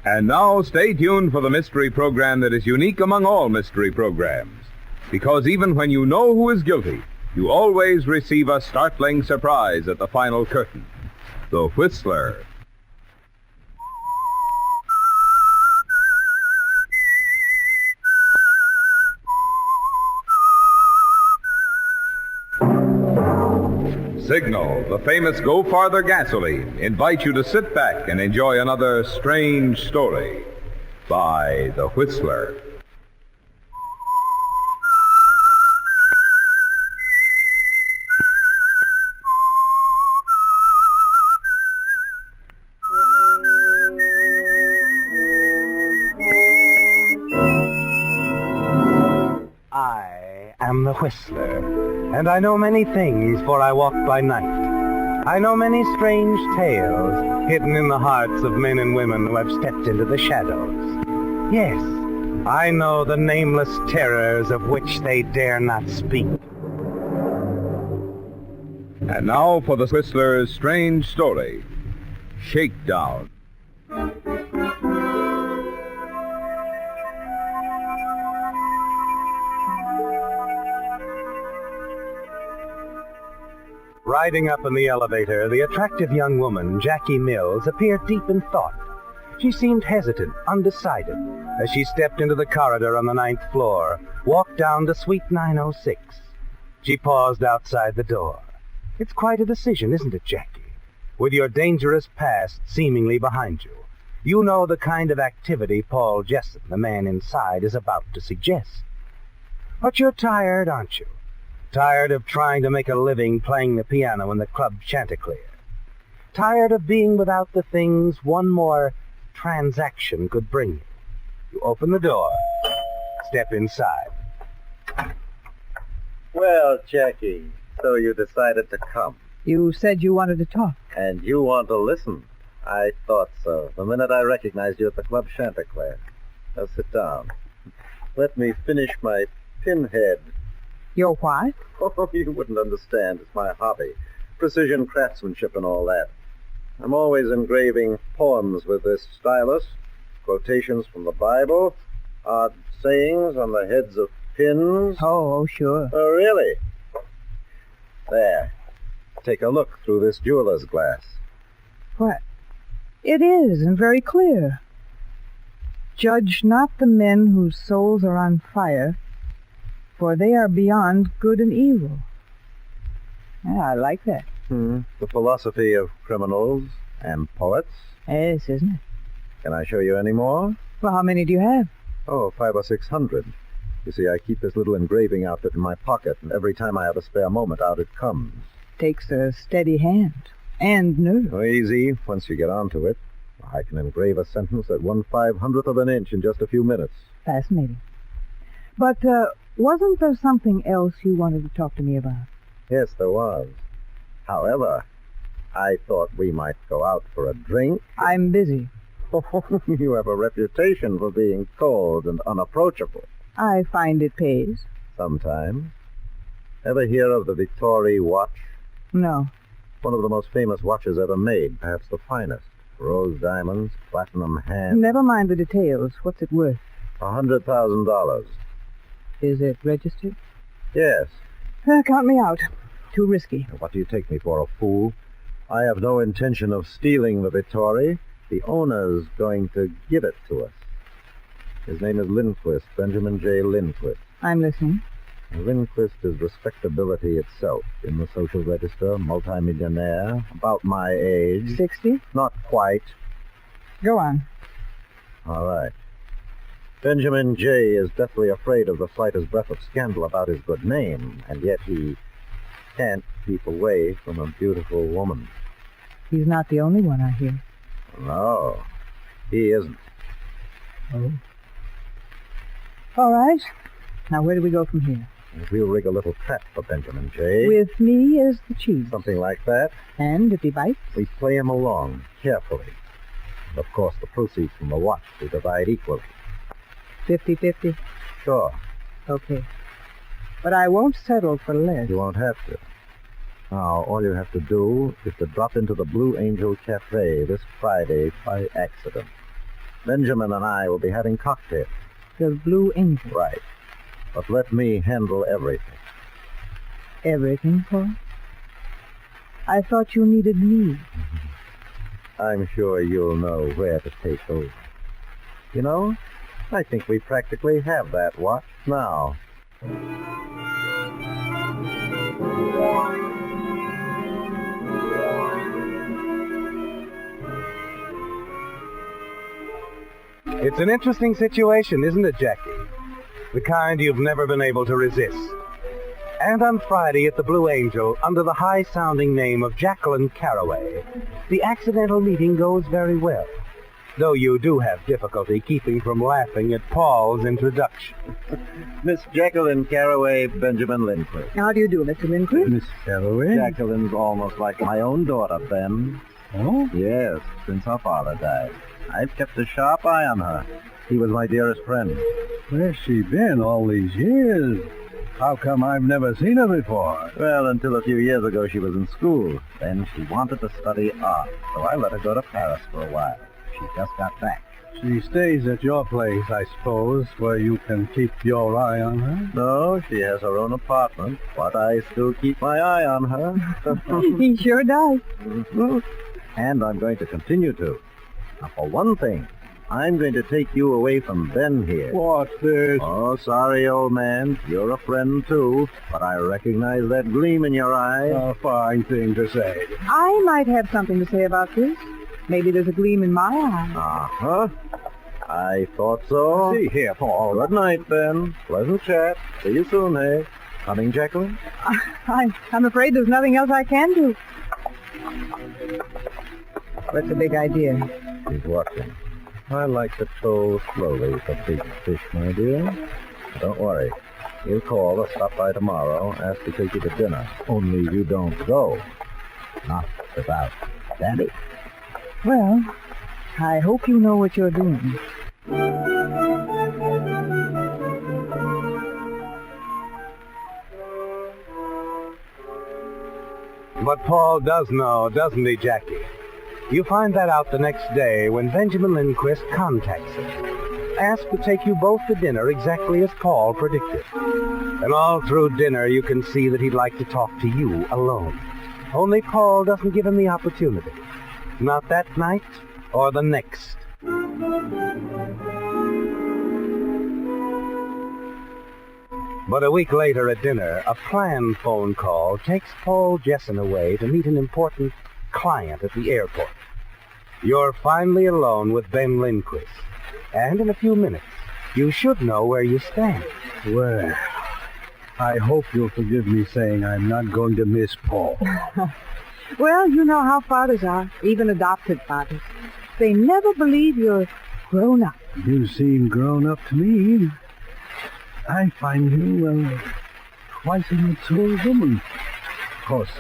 And now, stay tuned for the mystery program that is unique among all mystery programs. Because even when you know who is guilty, you always receive a startling surprise at the final curtain. The Whistler. Signal, the famous Go Farther gasoline, invite you to sit back and enjoy another strange story by The Whistler. I am the Whistler, and I know many things, for I walk by night. I know many strange tales hidden in the hearts of men and women who have stepped into the shadows. Yes, I know the nameless terrors of which they dare not speak. And now for the Whistler's strange story, Shakedown. Riding up in the elevator, the attractive young woman, Jackie Mills, appeared deep in thought. She seemed hesitant, undecided, as she stepped into the corridor on the 9th floor, walked down to Suite 906. She paused outside the door. It's quite a decision, isn't it, Jackie? With your dangerous past seemingly behind you, you know the kind of activity Paul Jesson, the man inside, is about to suggest. But you're tired, aren't you? Tired of trying to make a living playing the piano in the club Chanticleer. Tired of being without the things one more transaction could bring you. You open the door, step inside. Well, Jackie, so you decided to come. You said you wanted to talk. And you want to listen. I thought so, the minute I recognized you at the club Chanticleer. Now sit down. Let me finish my pinhead. Your what? Oh, you wouldn't understand. It's my hobby. Precision craftsmanship and all that. I'm always engraving poems with this stylus, quotations from the Bible, odd sayings on the heads of pins. Oh, sure. Oh, really? There. Take a look through this jeweler's glass. What? It is, and very clear. Judge not the men whose souls are on fire, for they are beyond good and evil. Yeah, I like that. The philosophy of criminals and poets. Yes, isn't it? Can I show you any more? Well, how many do you have? Oh, 500 or 600. You see, I keep this little engraving outfit in my pocket, and every time I have a spare moment, out it comes. Takes a steady hand. And nerve. Oh, easy, once you get onto it. I can engrave a sentence at 1/500th of an inch in just a few minutes. Fascinating. But, wasn't there something else you wanted to talk to me about? Yes, there was. However, I thought we might go out for a drink. I'm busy. You have a reputation for being cold and unapproachable. I find it pays. Sometimes. Ever hear of the Victory watch? No. One of the most famous watches ever made, perhaps the finest. Rose diamonds, platinum hands. Never mind the details. What's it worth? $100,000. Is it registered? Yes. Count me out. Too risky. What do you take me for, a fool? I have no intention of stealing the Vittori. The owner's going to give it to us. His name is Lindquist, Benjamin J. Lindquist. I'm listening. Lindquist is respectability itself. In the social register, multimillionaire, about my age. 60? Not quite. Go on. All right. Benjamin J. is deathly afraid of the slightest breath of scandal about his good name, and yet he can't keep away from a beautiful woman. He's not the only one, I hear. No, he isn't. Oh. All right. Now, where do we go from here? We'll rig a little trap for Benjamin J. With me as the chief. Something like that. And if he bites? We play him along, carefully. And of course, the proceeds from the watch we divide equally. 50-50? Sure. Okay. But I won't settle for less. You won't have to. Now, all you have to do is to drop into the Blue Angel Cafe this Friday by accident. Benjamin and I will be having cocktails. The Blue Angel. Right. But let me handle everything. Everything, Paul? I thought you needed me. I'm sure you'll know where to take over. You know, I think we practically have that watch now. It's an interesting situation, isn't it, Jackie? The kind you've never been able to resist. And on Friday at the Blue Angel, under the high-sounding name of Jacqueline Carraway, the accidental meeting goes very well, though you do have difficulty keeping from laughing at Paul's introduction. Miss Jacqueline Carraway, Benjamin Lindquist. How do you do, Mr. Lindquist? Miss Carraway? Jacqueline's almost like my own daughter, Ben. Oh? Yes, since her father died. I've kept a sharp eye on her. He was my dearest friend. Where's she been all these years? How come I've never seen her before? Well, until a few years ago she was in school. Then she wanted to study art, so I let her go to Paris for a while. She just got back. She stays at your place, I suppose, where you can keep your eye on her? No, she has her own apartment, but I still keep my eye on her. He sure does. Mhm. And I'm going to continue to. Now, for one thing, I'm going to take you away from Ben here. What's this? Oh, sorry, old man. You're a friend, too. But I recognize that gleam in your eye. A fine thing to say. I might have something to say about this. Maybe there's a gleam in my eye. Uh-huh. I thought so. See here, Paul. Good night, Ben. Pleasant chat. See you soon, hey? Coming, Jacqueline? I'm afraid there's nothing else I can do. What's the big idea? He's watching. I like to tow slowly for big fish, my dear. Don't worry. He'll call or stop by tomorrow, ask to take you to dinner. Only you don't go. Not without Daddy. Well, I hope you know what you're doing. But Paul does know, doesn't he, Jackie? You find that out the next day when Benjamin Lindquist contacts him, asks to take you both to dinner exactly as Paul predicted. And all through dinner you can see that he'd like to talk to you alone. Only Paul doesn't give him the opportunity. Not that night or the next. But a week later at dinner, a planned phone call takes Paul Jessen away to meet an important client at the airport. You're finally alone with Ben Lindquist. And in a few minutes, you should know where you stand. Well, I hope you'll forgive me saying I'm not going to miss Paul. Well, you know how fathers are, even adopted fathers. They never believe you're grown up. You seem grown up to me. I find you, twice a mature woman. Of course,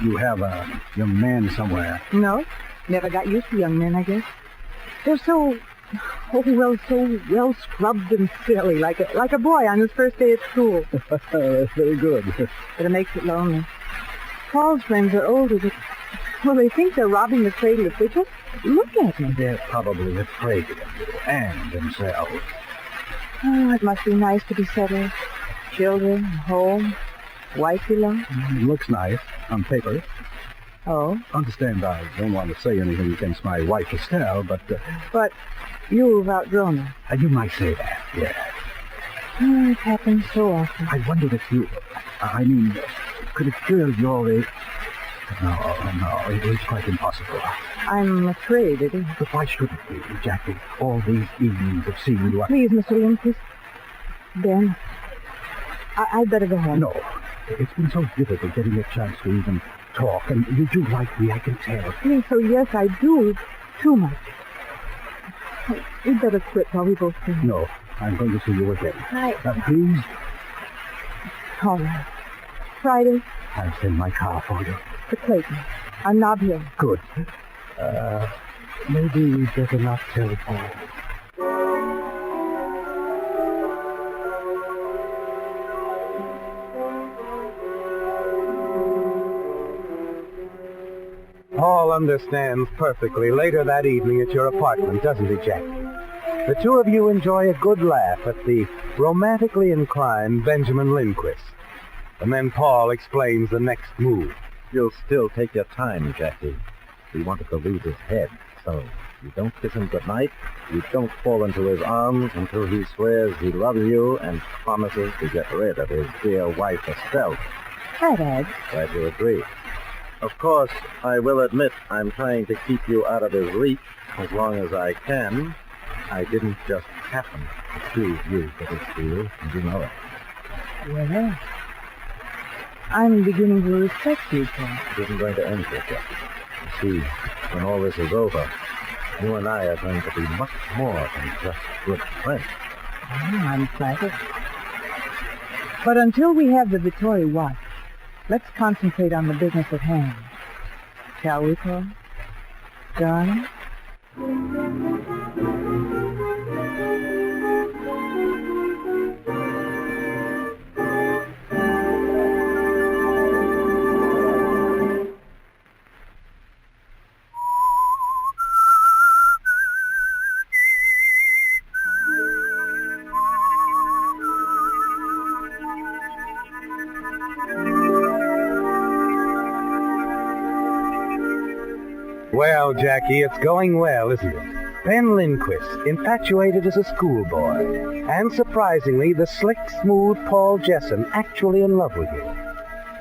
you have a young man somewhere. No, never got used to young men, I guess. They're so well scrubbed and silly, like a boy on his first day at school. That's very good. But it makes it lonely. Paul's friends are older, but, well, they think they're robbing the cradle if they just look at me. They're probably afraid of you and themselves. Oh, it must be nice to be settled. Children, home, wife you love. Looks nice on paper. Oh? Understand I don't want to say anything against my wife Estelle, but... But you've outgrown her. You might say that, yes. Oh, it happens so often. I wondered if you... I mean, could a girl your age... No, it's quite impossible. I'm afraid it is. But why shouldn't we, Jackie? All these evenings of seeing you... Please, Mr. Lindquist. Ben, I'd better go home. No, it's been so difficult getting a chance to even talk, and you do like me, I can tell. Please, so yes, I do. Too much. We'd better quit while we both think. No, I'm going to see you again. Right. Please? All right. Friday, I'll send my car for you. to Clayton, on Nob Hill. Good. Maybe we'd better not tell Paul. Paul understands perfectly later that evening at your apartment, doesn't he, Jackie? The two of you enjoy a good laugh at the romantically inclined Benjamin Lindquist. And then Paul explains the next move. You'll still take your time, Jackie. We wanted to lose his head, so you don't kiss him goodnight. You don't fall into his arms until he swears he loves you and promises to get rid of his dear wife, Estelle. Hi, Dad. Glad you agree. Of course, I will admit I'm trying to keep you out of his reach as long as I can. I didn't just happen to choose you for this deal, and you know it. Well, I'm beginning to respect you, Paul. It isn't going to end here, Jackie. You see, when all this is over, you and I are going to be much more than just good friends. Oh, I'm flattered. But until we have the Vittori watch, let's concentrate on the business at hand. Shall we, Paul? Darling? Well, Jackie, it's going well, isn't it? Ben Lindquist, infatuated as a schoolboy. And surprisingly, the slick, smooth Paul Jessen actually in love with you.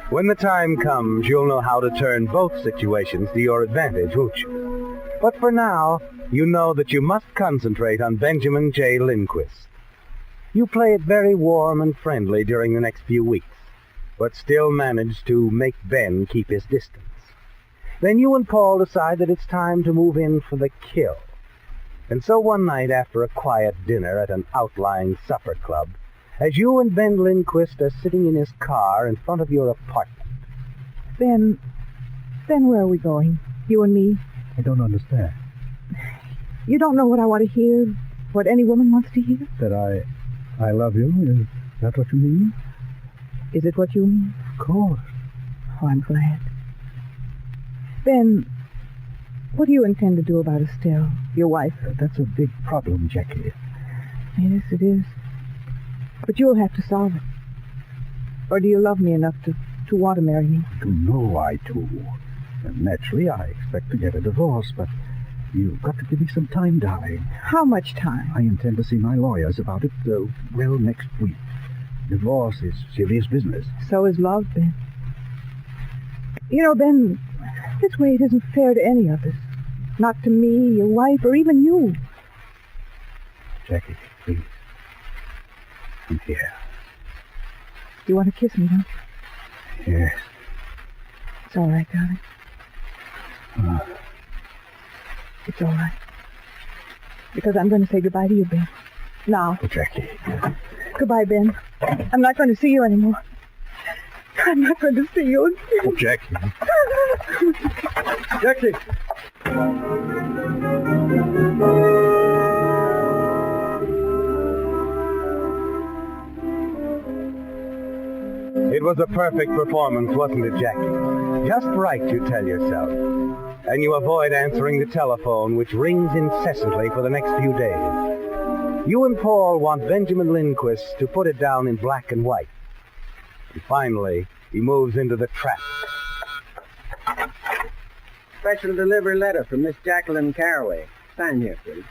When the time comes, you'll know how to turn both situations to your advantage, won't you? But for now, you know that you must concentrate on Benjamin J. Lindquist. You play it very warm and friendly during the next few weeks, but still manage to make Ben keep his distance. Then you and Paul decide that it's time to move in for the kill. And so one night after a quiet dinner at an outlying supper club, as you and Ben Lindquist are sitting in his car in front of your apartment. Ben, where are we going? You and me? I don't understand. You don't know what I want to hear? What any woman wants to hear? That I love you? Is that what you mean? Is it what you mean? Of course. Oh, I'm glad. Ben, what do you intend to do about Estelle, your wife? That's a big problem, Jackie. Yes, it is. But you'll have to solve it. Or do you love me enough to want to marry me? You know I do. And naturally, I expect to get a divorce, but you've got to give me some time, darling. How much time? I intend to see my lawyers about it, next week. Divorce is serious business. So is love, Ben. You know, Ben, this way it isn't fair to any of us. Not to me, your wife, or even you. Jackie, please. I'm here. You want to kiss me, don't you? Yes. It's all right, darling. It's all right. Because I'm going to say goodbye to you, Ben. Now. Oh, Jackie. Goodbye, Ben. I'm not going to see you anymore. I'm not going to see you again. Oh, Jackie. Jackie! It was a perfect performance, wasn't it, Jackie? Just right, you tell yourself. And you avoid answering the telephone, which rings incessantly for the next few days. You and Paul want Benjamin Lindquist to put it down in black and white. And finally, he moves into the trap. Special delivery letter from Miss Jacqueline Caraway. Sign here, please.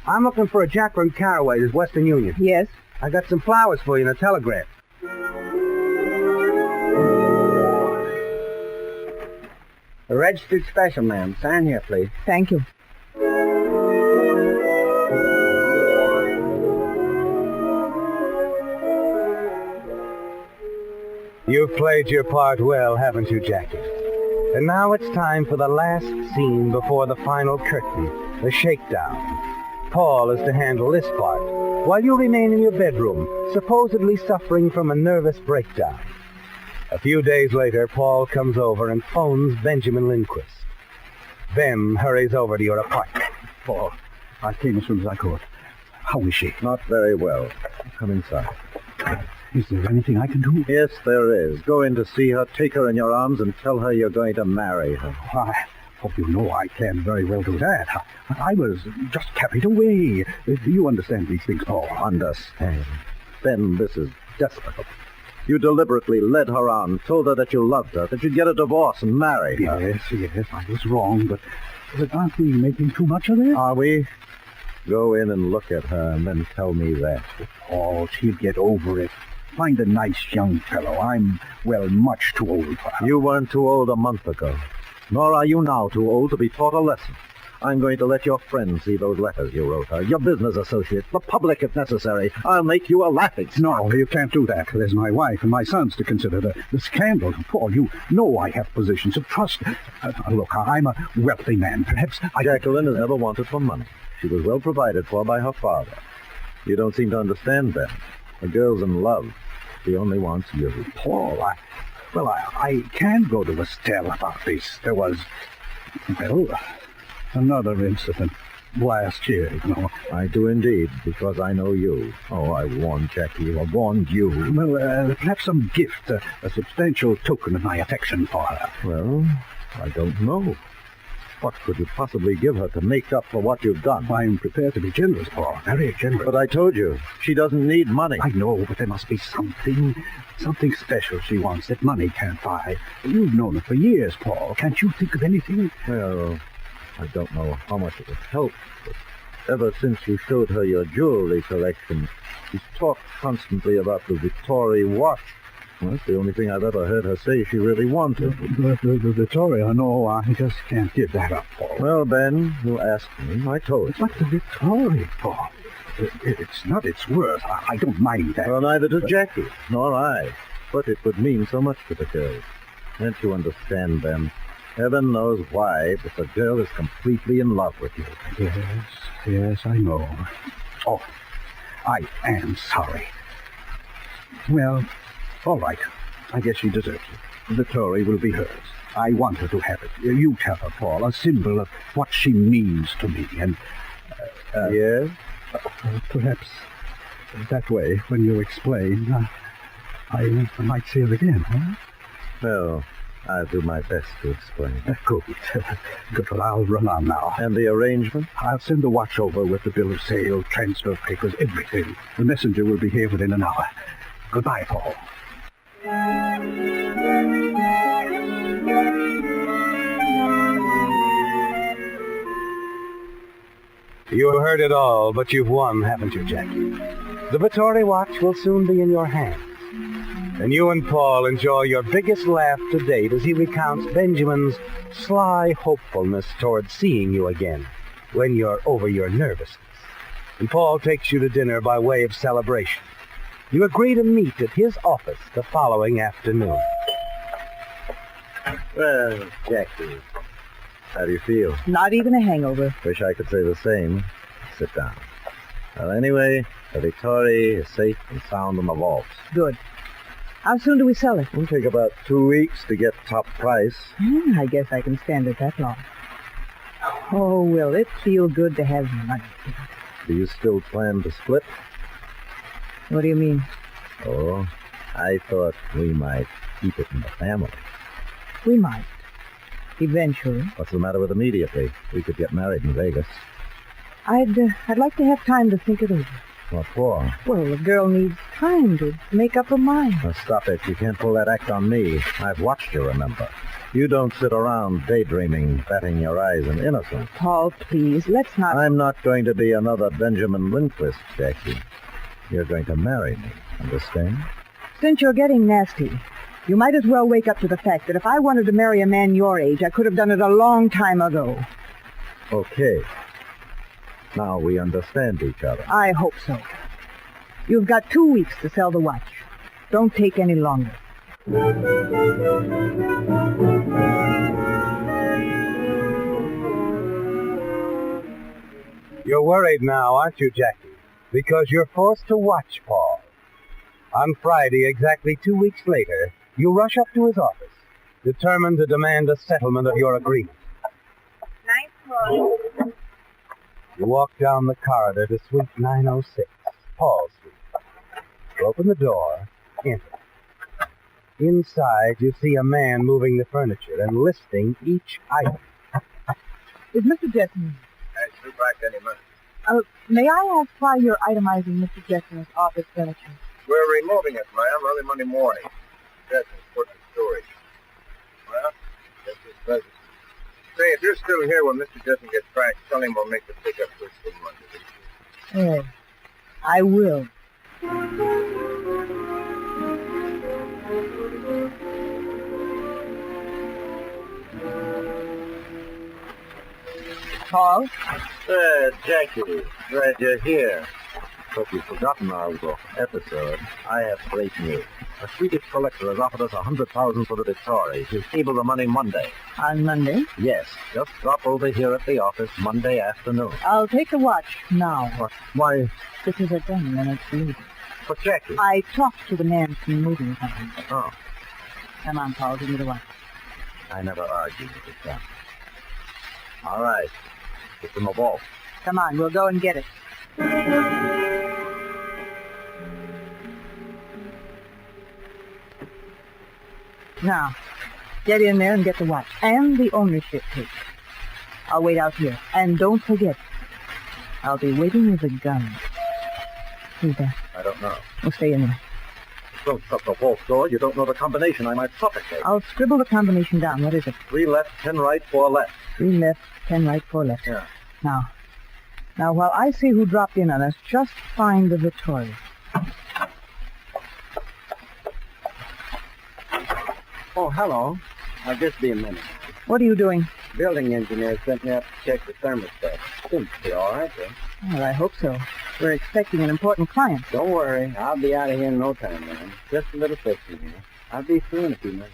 I'm looking for a Jacqueline Caraway at Western Union. Yes? I got some flowers for you in a telegram. A registered special, ma'am. Sign here, please. Thank you. You've played your part well, haven't you, Jackie? And now it's time for the last scene before the final curtain, the shakedown. Paul is to handle this part, while you remain in your bedroom, supposedly suffering from a nervous breakdown. A few days later, Paul comes over and phones Benjamin Lindquist. Ben hurries over to your apartment. Paul, I came as soon as I could. How is she? Not very well. Come inside. Is there anything I can do? Yes, there is. Go in to see her, take her in your arms, and tell her you're going to marry her. Oh, you know I can't very well do that. I was just carried away. You understand these things, Paul. Understand? Ben, this is desperate. You deliberately led her on, told her that you loved her, that you'd get a divorce and marry her. Yes, I was wrong, but aren't we making too much of it? Are we? Go in and look at her, and then tell me that. Oh, she'll get over it. Find a nice young fellow. I'm, much too old for her. You weren't too old a month ago. Nor are you now too old to be taught a lesson. I'm going to let your friends see those letters you wrote her, your business associates, the public if necessary. I'll make you a laughingstock. No, you can't do that. There's my wife and my sons to consider. The scandal. Paul, you know I have positions of trust. Look, I'm a wealthy man. Perhaps Jacqueline has never wanted for money. She was well provided for by her father. You don't seem to understand, Ben. A girl's in love. She only wants you. Paul, I can go to Estelle about this. There was, another incident last year, you know. I do indeed, because I know you. Oh, I warned Jackie. I warned you. Well, perhaps some gift, a substantial token of my affection for her. Well, I don't know. What could you possibly give her to make up for what you've done? I'm prepared to be generous, Paul. Very generous. But I told you, she doesn't need money. I know, but there must be something special she wants that money can't buy. You've known her for years, Paul. Can't you think of anything? Well, I don't know how much it would help, but ever since you showed her your jewelry collection, she's talked constantly about the Victoria watch. Well, that's the only thing I've ever heard her say she really wanted. The Victoria, no, I just can't give that up, Paul. Well, Ben, you asked me. I told you. But the Victoria, Paul, it's not its worth. I don't mind that. Well, neither does Jackie, nor I. But it would mean so much to the girl. Can't you understand, Ben? Heaven knows why, but the girl is completely in love with you. Yes, I know. Oh, I am sorry. Well, all right. I guess she deserves it. The Tory will be hers. I want her to have it. You tell her, Paul, a symbol of what she means to me. And, yes? Perhaps that way, when you explain, I might see her again, huh? Well, I'll do my best to explain. Good. Good. Well, I'll run on now. And the arrangement? I'll send the watch over with the bill of sale, transfer papers, everything. The messenger will be here within an hour. Goodbye, Paul. You heard it all, but you've won, haven't you, Jackie? The Vittori watch will soon be in your hands. And you and Paul enjoy your biggest laugh to date as he recounts Benjamin's sly hopefulness towards seeing you again when you're over your nervousness. And Paul takes you to dinner by way of celebration. You agree to meet at his office the following afternoon. Well, Jackie, how do you feel? Not even a hangover. Wish I could say the same. Sit down. Well, anyway, the Victoria is safe and sound in the vaults. Good. How soon do we sell it? It'll take about 2 weeks to get top price. I guess I can stand it that long. Oh, will it feel good to have money? Do you still plan to split? What do you mean? Oh, I thought we might keep it in the family. We might. Eventually. What's the matter with immediately? We could get married in Vegas. I'd like to have time to think it over. What for? Well, a girl needs time to make up her mind. Now, stop it. You can't pull that act on me. I've watched you, remember. You don't sit around daydreaming, batting your eyes in innocence. Paul, please, let's not... I'm not going to be another Benjamin Lindquist, Jackie. You're going to marry me, understand? Since you're getting nasty, you might as well wake up to the fact that if I wanted to marry a man your age, I could have done it a long time ago. Okay. Now we understand each other. I hope so. You've got 2 weeks to sell the watch. Don't take any longer. You're worried now, aren't you, Jackie? Because you're forced to watch Paul. On Friday, exactly 2 weeks later, you rush up to his office, determined to demand a settlement of your agreement. Ninth floor. You walk down the corridor to suite 906, Paul Street. You open the door Enter. Inside, you see a man moving the furniture and listing each item. Is Mr. Jetson? I should back any minute. May I ask why you're itemizing Mr. Jetson's office furniture? We're removing it, ma'am, early Monday morning. Jetson's put in storage. Well, that's his pleasure. Say, if you're still here when Mr. Jetson gets back, tell him we'll make the pickup first thing Monday. Yes, I will. Paul? Jackie, glad you're here. Hope you've forgotten our episode. I have great news. A Swedish collector has offered us $100,000 for the Victoria. He'll cable the money Monday. On Monday? Yes, just drop over here at the office Monday afternoon. I'll take the watch now. What? Why? Because I've done and it's leaving. For Jackie? I talked to the man from the moving company. Oh, Come on, Paul, give me the watch. I never argued with the chap. All right. Get them a ball. Come on, we'll go and get it. Now, get in there and get the watch and the ownership tape. I'll wait out here. And don't forget, I'll be waiting with a gun. Who's that? I don't know. We'll stay in there. Don't shut the vault door. You don't know the combination. I might suffocate. I'll scribble the combination down. What is it? 3 left, 10 right, 4 left. 3 left, 10 right, 4 left. Yeah. Now, while I see who dropped in on us, just find the Victoria. Oh, hello. I'll just be a minute. What are you doing? Building engineer sent me up to check the thermostat. Seems to be all right, though. Well, I hope so. We're expecting an important client. Don't worry. I'll be out of here in no time, man. Just a little fixing here. I'll be through in a few minutes.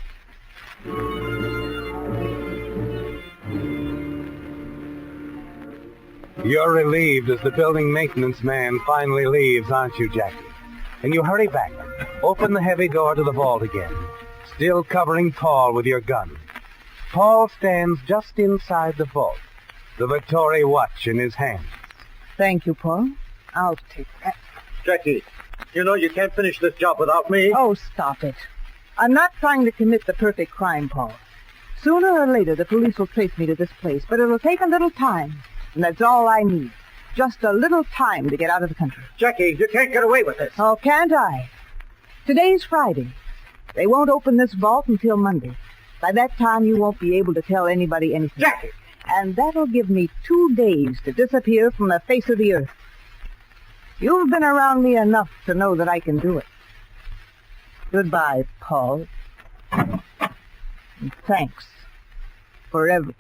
You're relieved as the building maintenance man finally leaves, aren't you, Jackie? And you hurry back, open the heavy door to the vault again, still covering Paul with your gun. Paul stands just inside the vault, the Victoria watch in his hand. Thank you, Paul. I'll take that. Jackie, you know you can't finish this job without me. Oh, stop it. I'm not trying to commit the perfect crime, Paul. Sooner or later, the police will trace me to this place, but it'll take a little time. And that's all I need. Just a little time to get out of the country. Jackie, you can't get away with this. Oh, can't I? Today's Friday. They won't open this vault until Monday. By that time, you won't be able to tell anybody anything. Jackie! And that'll give me 2 days to disappear from the face of the earth. You've been around me enough to know that I can do it. Goodbye, Paul. And thanks for everything.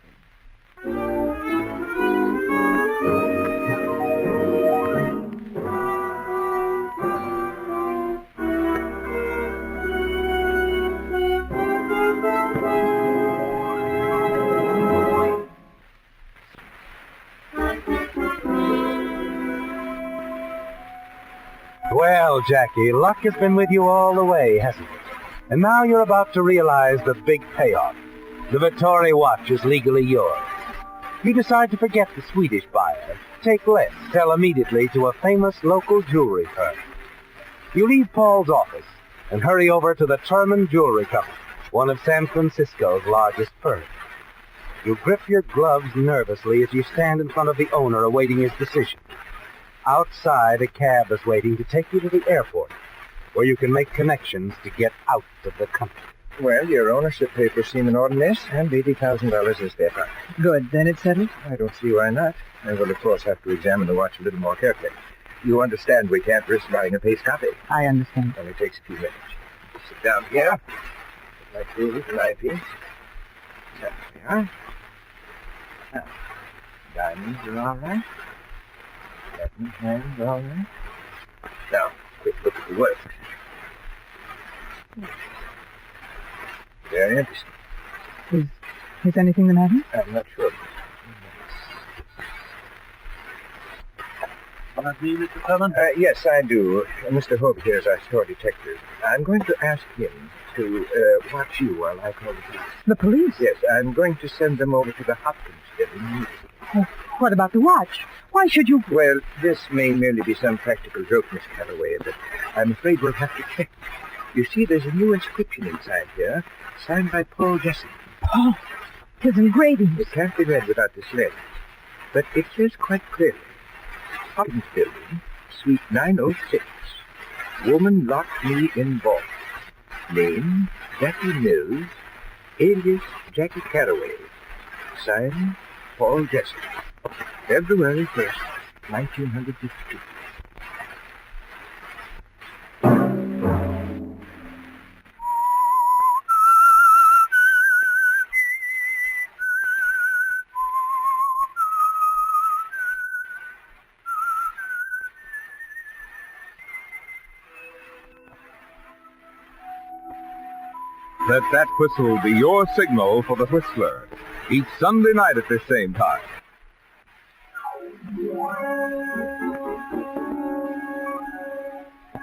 Well, Jackie, luck has been with you all the way, hasn't it? And now you're about to realize the big payoff. The Victoria watch is legally yours. You decide to forget the Swedish buyer, take less, sell immediately to a famous local jewelry firm. You leave Paul's office and hurry over to the Terman Jewelry Company, one of San Francisco's largest firms. You grip your gloves nervously as you stand in front of the owner awaiting his decision. Outside, a cab is waiting to take you to the airport, where you can make connections to get out of the country. Well, your ownership papers seem in ordinance, and $80,000 is there. Good, then it's settled? I don't see why not. I will, of course, have to examine the watch a little more carefully. You understand we can't risk buying a paste copy. I understand. It only takes a few minutes. Sit down here. Like this, right here. There we are. Now, diamonds are all right. Platinum hands all right. Now, quick look at the work. Very interesting. Is anything the matter? I'm not sure. Mr. Cullen? Yes, I do. Mr. Hope here is our store detective. I'm going to ask him to watch you while I call the police. The police? Yes, I'm going to send them over to the Hopkins building. What about the watch? Why should you... Well, this may merely be some practical joke, Miss Calloway, but I'm afraid we'll have to check. You see, there's a new inscription inside here, signed by Paul Jesse. Paul, his engravings. It can't be read without this letter, but it says quite clearly, Hopkins Building, Suite 906. Woman locked me in vault. Name, Jackie Mills, alias Jackie Carraway. Signed, Paul Jesse. February 1st, 1952. Let that whistle be your signal for the Whistler, each Sunday night at this same time.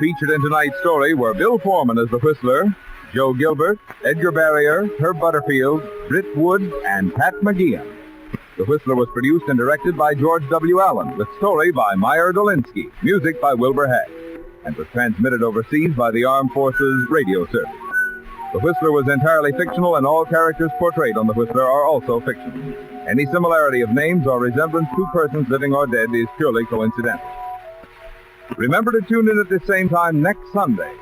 Featured in tonight's story were Bill Foreman as the Whistler, Joe Gilbert, Edgar Barrier, Herb Butterfield, Britt Wood, and Pat McGeehan. The Whistler was produced and directed by George W. Allen, with story by Meyer Dolinsky, music by Wilbur Hatch, and was transmitted overseas by the Armed Forces Radio Service. The Whistler was entirely fictional, and all characters portrayed on The Whistler are also fictional. Any similarity of names or resemblance to persons living or dead is purely coincidental. Remember to tune in at the same time next Sunday.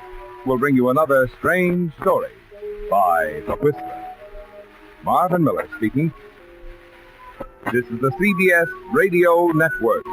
We'll bring you another strange story by The Whistler. Marvin Miller speaking. This is the CBS Radio Network.